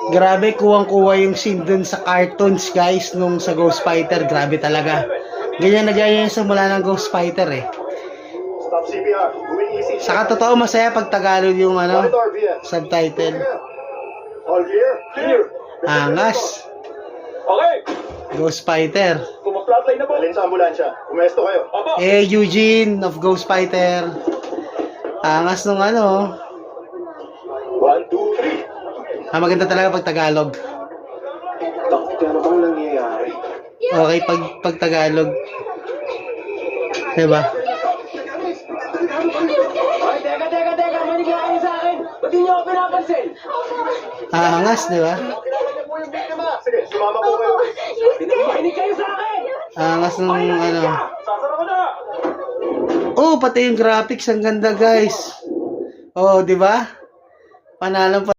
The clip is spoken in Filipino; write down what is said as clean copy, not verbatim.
Grabe, kuwang-kuwa yung scene dun sa cartoons, guys, nung sa Ghost Fighter. Grabe talaga. Ganyan na ganyan yung simula ng Ghost Fighter, eh. Stop CPR. Moving easy. Saka totoo masaya pag Tagalog yung Monitor VS. subtitle. All clear? Clear. Angas. Okay, Ghost Fighter. flatline na po. Alin sa ambulansya. Umesto kayo. Opo. Eugene of Ghost Fighter. Angas nung 1, 2, 3. Maganda talaga pag Tagalog. Ano bang nangyayari? Okay pag Tagalog. Diba? Ay, teka. Manig lang kayo sa akin. Ba't di niyo ako pinapansin? Angas, diba? Sige, sumama po kayo. Makinig kayo sa akin. Angas nung Sasara ko na. Oh, pati yung graphics ang ganda, guys. Oh, di ba? Panalo pa.